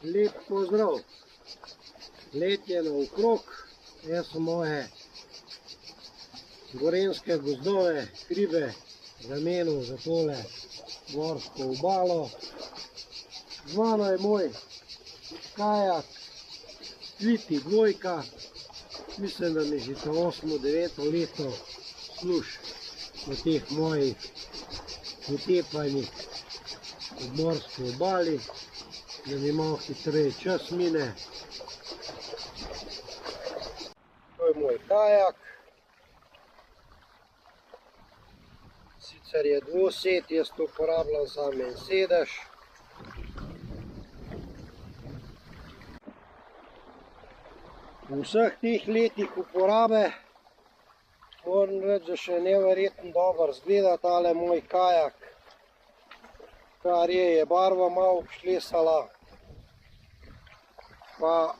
Lep pozdrav. Let je naokrog. Jaz sem moje gorenjske gozdove, hribe zamenil za tole gorsko obalo. Z mano je moj kajak Sviti dvojka. Mislim, da mi že to 8-9 leto služi na teh mojih utepanjih ob morski obali, da mi malo hitreje čas mine. To je moj kajak. Sicer je dvosed, jaz to uporabljam samo en sedež. V vseh teh letih uporabe moram reči, da še neverjetno dobro izgleda tale moj kajak. Kar je barva malo šlesala, pa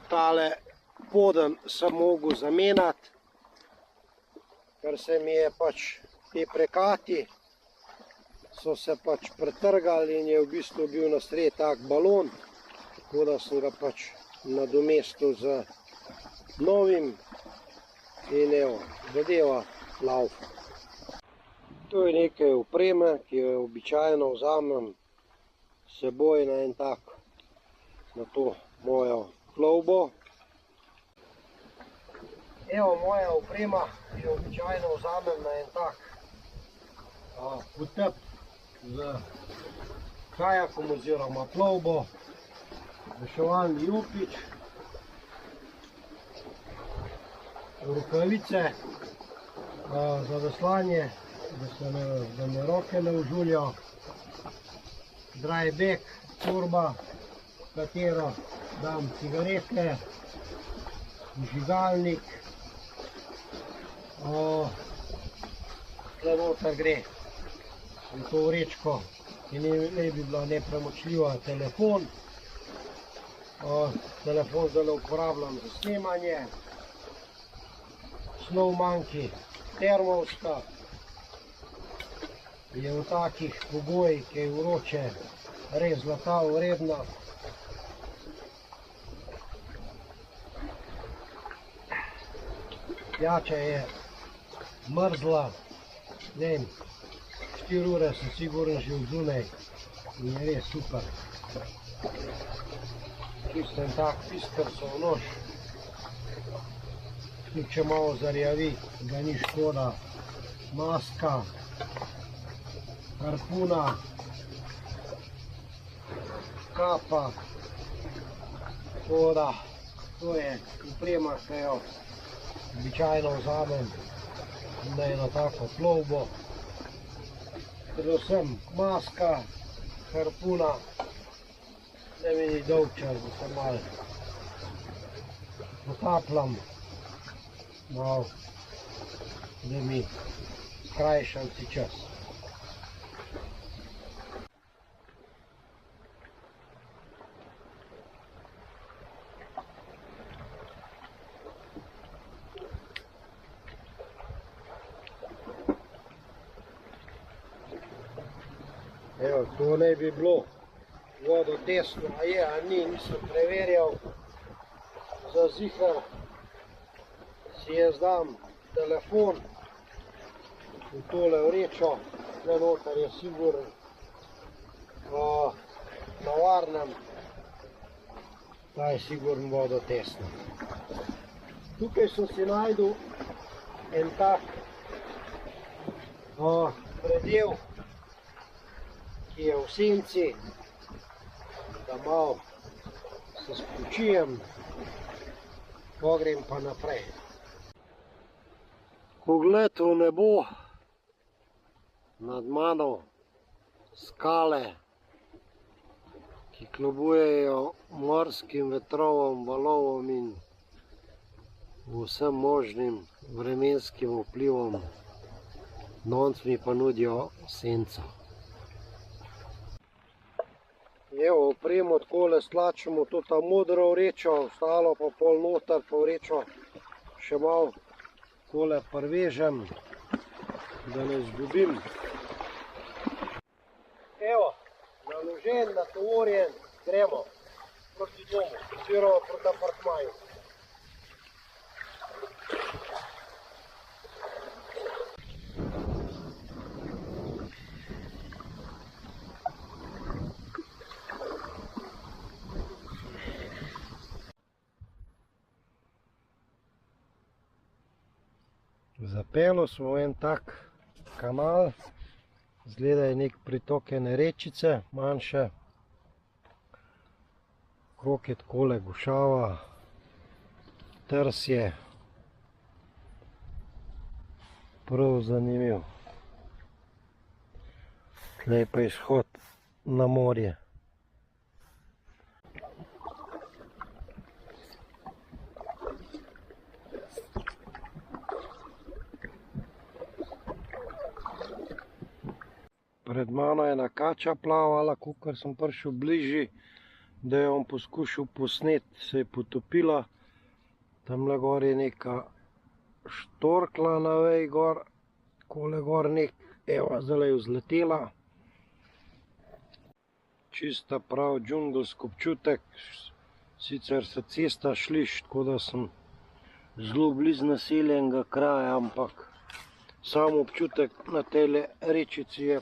tale poden sem mogel zamenjati, ker se mi je pač te prekati so se pač pretrgali in je v bistvu bil na sredi tak balon, tako da sem ga pač nadomestil z novim in evo, zadeva laufa. To je nekaj opreme, ki jo običajno vzamem s seboj na en tak, na to mojo plovbo. Evo moja oprema, ki jo običajno vzamem na en tak potep z kajakom oziroma plovbo. Reševalni jopič, rokavice za veslanje, da me roke ne užuljajo, dry bag, torba, v katero dam cigarete, vžigalnik, tukaj noter gre v to vrečko, ki ne bi bila nepremočljiva, telefon. Telefon zdaj uporabljam za snemanje, snowmonkey termovska, je v takih pogojih, ki je vroče, res zlata vredna. Pijača je mrzla, ne vem, 4 ure sem sigurno že v zunaj in je res super. Čisto en tak piskrcov nož, tudi če malo zarjavi, ga ni škoda. Maska, harpuna, kapa, tako da to je oprema, ki jo običajno vzamem na eno tako plovbo. Predvsem maska, harpuna, da mi ni dolgčas, da se malo potapljam, malo, da mi skrajšam si čas. Evo, to naj bi bilo vodotesno, a je, a ni, nisem preverjal. Za ziher si jaz dam telefon v tole vrečo, tukaj noter je sigurno na varnem, ta je sigurno vodotesno. Tukaj sem si najdel en tak predel, ki je v senci, da malo se spočijem, pogrem pa naprej. Pogled v nebo, nad mano skale, ki kljubujejo morskim vetrovom, valovom in vsem možnim vremenskim vplivom, nonc mi pa nudijo senco. Evo, opremo takole stlačimo to ta modro vrečo, ostalo pa pol noter, pa vrečo še malo takole privežem, da ne izgubim. Evo, naložen, natovorjen, gremo. proti domu, oziroma proti apartmaju. Zapeljali smo v en tak kanal, izgleda je nek pritok ene rečice, manjše. Okrog je takole gušava, trs je, prav zanimiv. Tlej pa izhod na morje. Pred mano je ena kača plavala, kakor sem prišel bližje, da jo bom poskušal posneti, se je potopila. Tamle gor je neka štorkla na veji gor, takole gor evo, zdaj je vzletela. Čista prav džungelski občutek, sicer se cesta sliši, tako da sem zelo blizu naseljenega kraja, ampak sam občutek na tej rečici je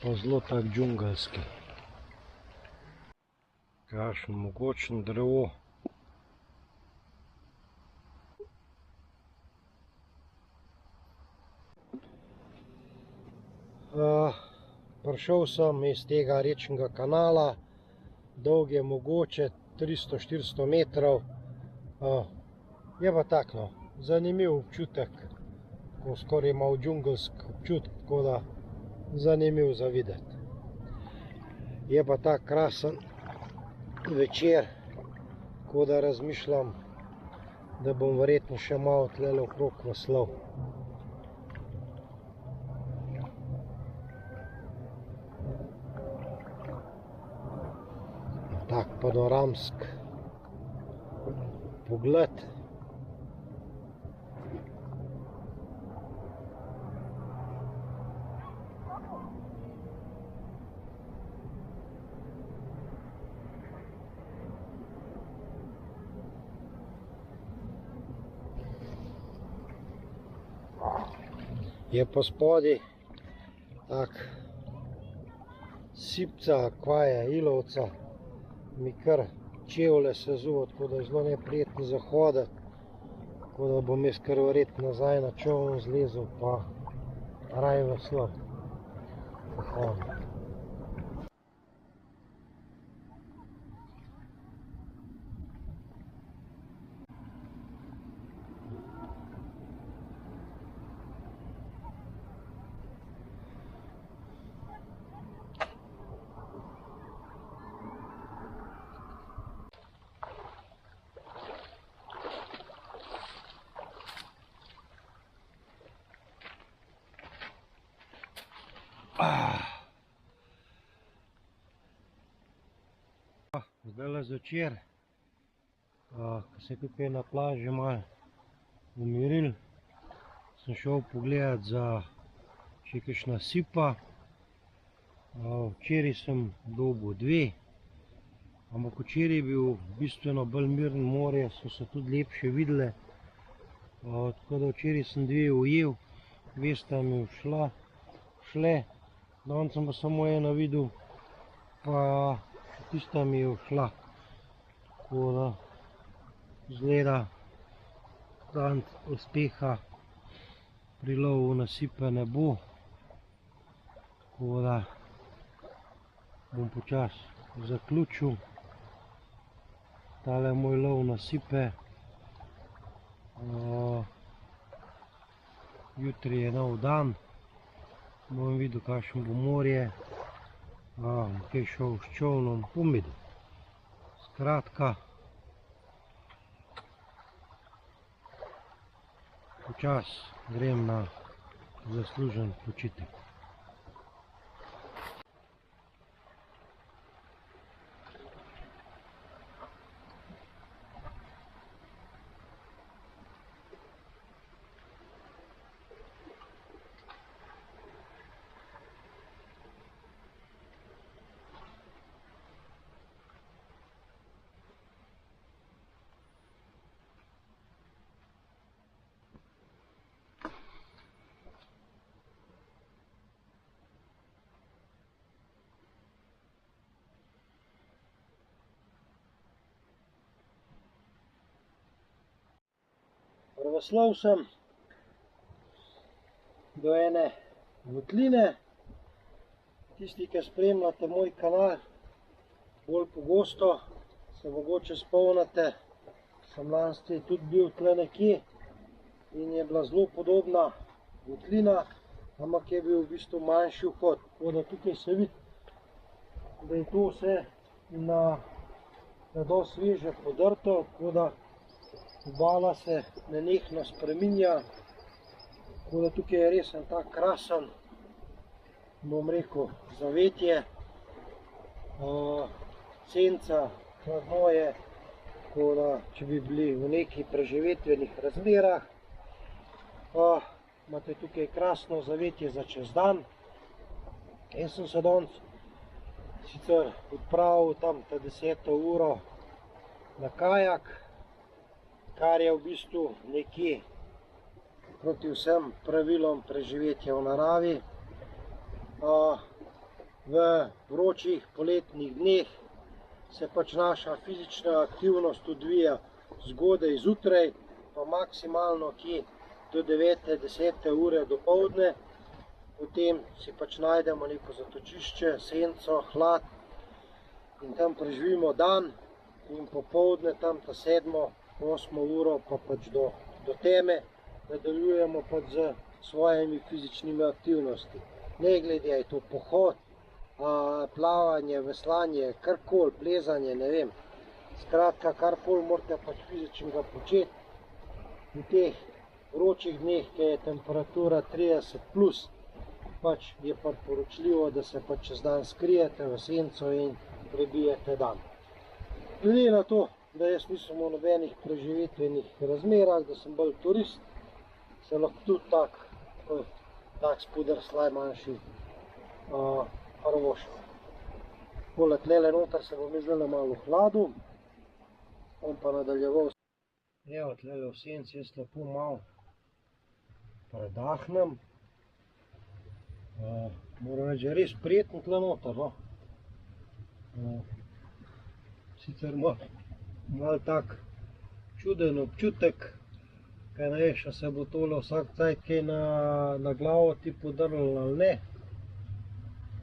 pa zelo tak džungelski. Kakšen mogočen drevo. Prišel sem iz tega rečnega kanala, dolg je mogoče 300-400 metrov. Je pa tak, no, zanimiv občutek, ko skoraj malo džungelski občutek, tako da zanimiv za videti. Je pa tak krasen večer, tako da razmišljam, da bom verjetno še malo tlele okrog veslal. Tak panoramski pogled. Je pa spodaj tak sipca, kvaja, ilovca, mi kar čevlje sezuva, tako da je zelo neprijetno za hoditi, tako da bom jaz kar verjetno nazaj na čoln zlezel pa raj veslal. Zdajle zvečer, ko se je tukaj na plaži malo umiril, sem šel pogledat za še kakšna sipa. Včeraj sem dobil 2, ampak včeraj je bil bistveno bolj miren morje, so se tudi lepše videle. Tako da včeraj sem 2 ujel, 2 sta mi šle, danes sem pa samo eno videl, pa tista mi je ušla. Tako da izgleda, danes uspeha pri lovu na sipe ne bo. Tako da bom počasi zaključil tale moj lov na sipe. Jutri je nov dan, bom videl, kakšno bo morje. Kaj šel s čolnom, bom videl. Skratka, počasi grem na zaslužen počitek. Veslal sem do ene votline. Tisti, ki spremljate moj kanal bolj pogosto, se mogoče spomnite, sem lanski tudi bil tle nekje in je bila zelo podobna votlina, ampak je bil v bistvu manjši vhod. Tako da tukaj se vidi, da je to vse na dosti sveže podrto, tako da obala se nenehno spreminja. Tako da tukaj je res en tak krasen, bom rekel, zavetje, senca, hladno je, tako da če bi bili v nekih preživetvenih razmerah, imate tukaj krasno zavetje za čez dan. Jaz sem se danes sicer odpravil tam ta 10. uro na kajak, kar je v bistvu nekje proti vsem pravilom preživetja v naravi. V vročih poletnih dneh se pač naša fizična aktivnost odvija zgodaj zjutraj, pa maksimalno kje do 9. 10. ure dopoldne. Potem si pač najdemo neko zatočišče, senco, hlad in tam preživimo dan in popoldne tam ta 7. 8. uro pa pač do teme nadaljujemo pač z svojimi fizičnimi aktivnosti. Ne glede, je to pohod, plavanje, veslanje, karkoli, plezanje, ne vem. Skratka, karkoli morate pač fizičnega početi. V teh vročih dneh, ki je temperatura 30+, pač je priporočljivo, da se pač čez dan skrijete v senco in prebijete dan. Glede na to, da jaz nisem v nobenih preživetvenih razmerah, da sem bolj turist, se lahko tudi tak spodrsljaj manjši prvošel. Takole tlele noter se bom zdaj malo hladil, bom pa nadaljeval. Evo, tlele v senci jaz lepo malo predahnem. Moram reči, res prijetno tle noter, no. Sicer malo tak čuden občutek, kaj ne veš, a se bo tole vsak cajt kaj na glavo ti podrlo ali ne,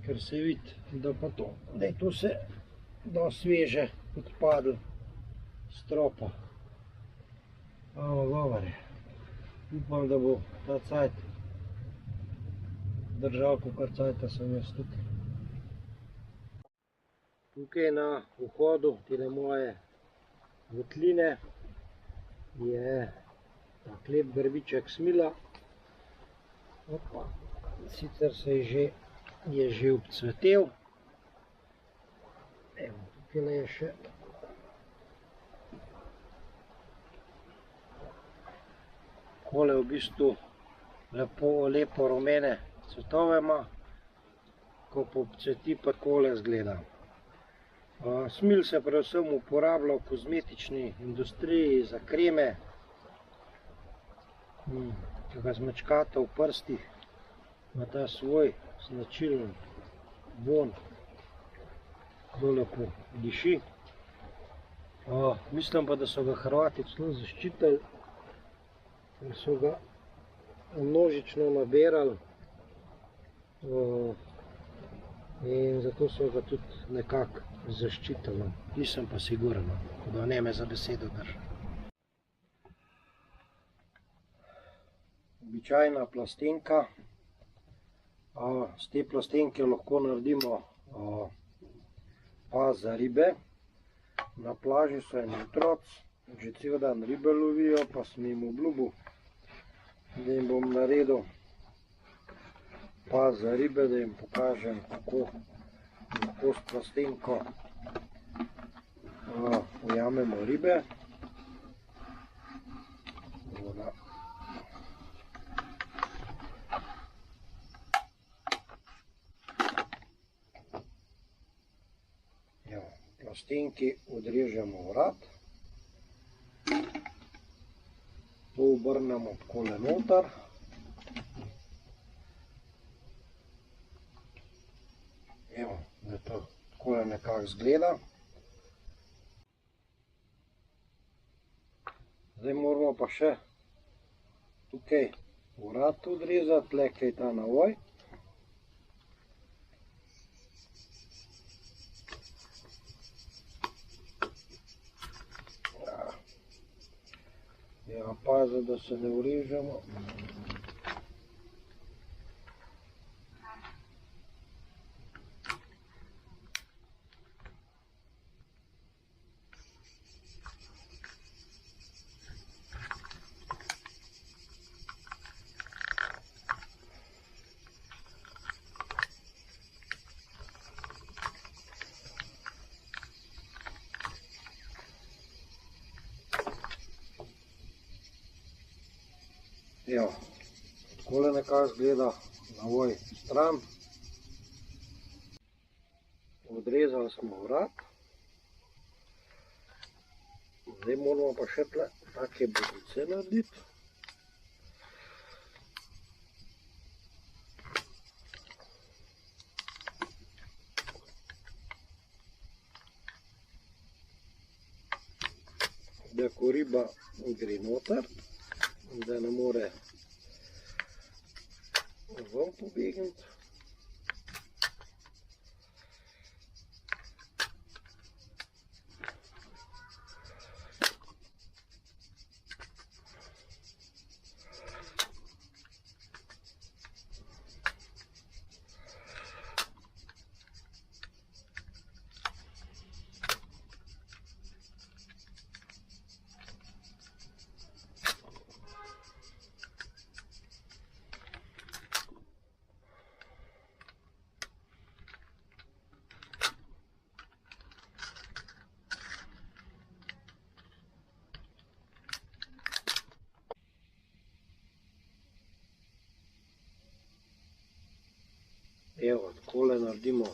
ker se vidi, da pa to, da je to vse dosti sveže odpadlo s stropa. Govore, upam, da bo ta cajt držal, kakor cajta sem jaz tukaj. Tukaj na vhodu tile moje votline je tak lep grbiček smila. Sicer se je že obcvetel. Evo, tukaj je še takole v bistvu lepo rumene cvetove ima, ko pa obcveti pa takole izgleda. Smil se predvsem uporablja v kozmetični industriji za kreme, ki ga zmečkata v prstih, ima ta svoj značilen vonj, zelo lepo diši. Mislim pa, da so ga Hrvati celo zaščitili, ker so ga množično nabirali in zato so ga tudi nekako zaščitili. Nisem pa siguren, da ne me za besedo drži. Običajna plastenka. Z te plastenke lahko naredimo pas za ribe. Na plaži so eni otroci, že cel dan ribe lovijo, pa sem jim obljubil, da jim bom naredil pas za ribe, da jim pokažem, kako lahko s plastenko ujamemo ribe. Plastenki odrežemo vrat, to obrnemo takole noter. Evo, da to takole nekako izgleda. Zdaj moramo pa še tukaj vrat odrezati, tukaj ta navoj. Ja, pazi, da se ne urežemo. Evo, takole nekako izgleda navoj stran. Odrezali smo vrat. Zdaj moramo pa še tle take bodice narediti. Da ko riba gre noter, da ne more ven pobegniti. Evo, takole naredimo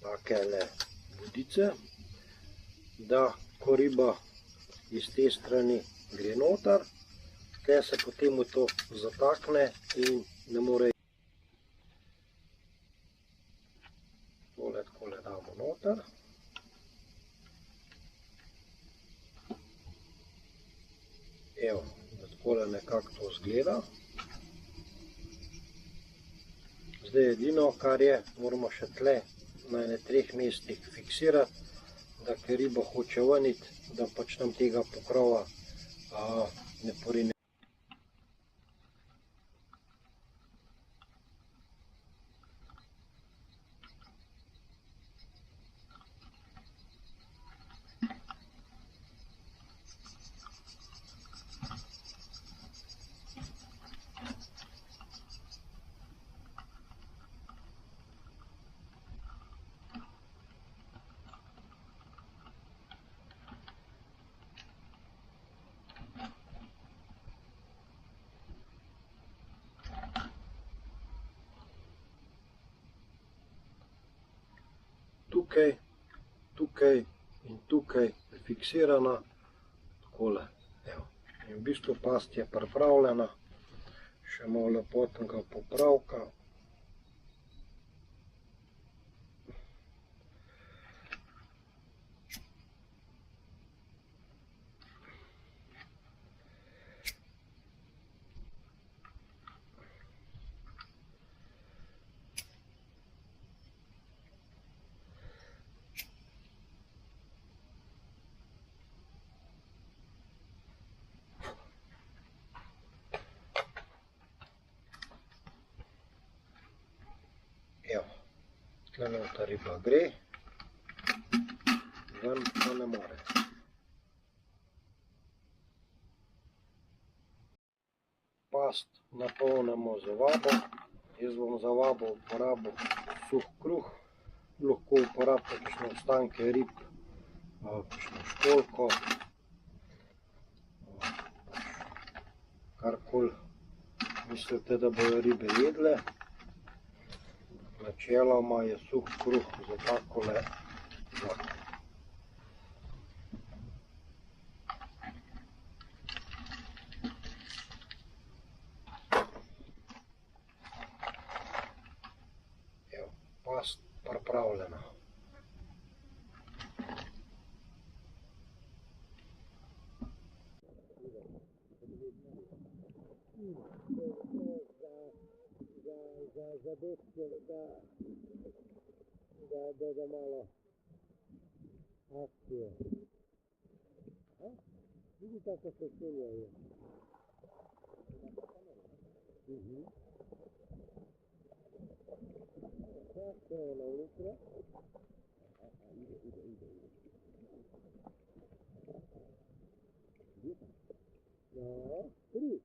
takele bodice, da ko riba iz te strani gre noter, te se potem v to zatakne in ne more. Tole takole damo noter. Evo, da takole nekako to izgleda. Zdaj edino, kar je, moramo še tle na ene 3 mestih fiksirati, da ker riba hoče veniti, da pač nam tega pokrova ne porine. Tukaj, tukaj in tukaj je fiksirana, takole, evo. In v bistvu past je pripravljena, še malo lepotnega popravka. Evo, tle ta riba gre, ven pa ne more. Past napolnimo z vabo. Jaz bom za vabo uporabil suh kruh, lahko uporabite kakšne ostanke rib, kakšno školjko, karkoli mislite, da bojo ribe jedle. Načeloma je suh kruh za takole znak. Evo, past pripravljena. zadetka, da malo akcije. Vidi kako se sunjajo. Tako je ona unutra. Ja, 3.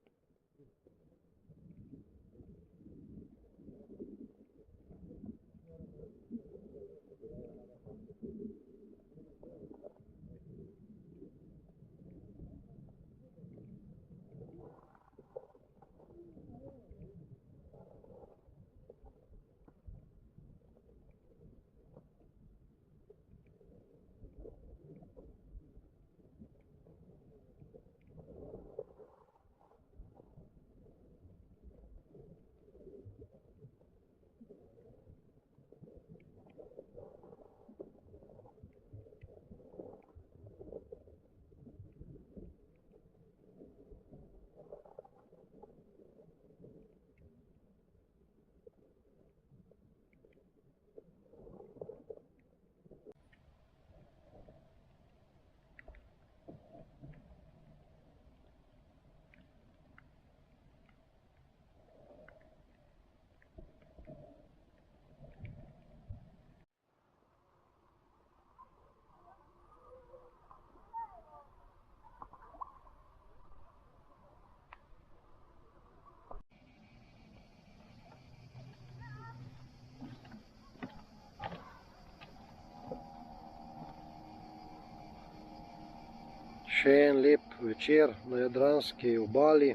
Še en lep večer na jadranski obali.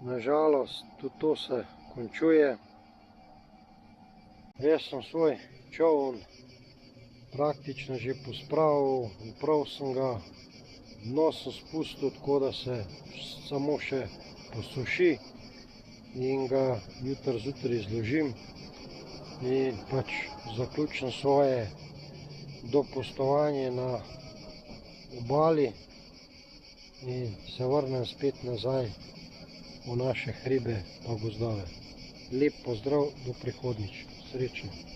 Nažalost, tudi to se končuje. Jaz sem svoj čoln praktično že pospravil, prav sem ga, dno sem spustil, tako da se samo še posuši in ga jutri zjutraj zložim in pač zaključim svoje dopustovanje na obali in se vrnem spet nazaj v naše hribe pa gozdove. Lep pozdrav, do prihodnjič. Srečno.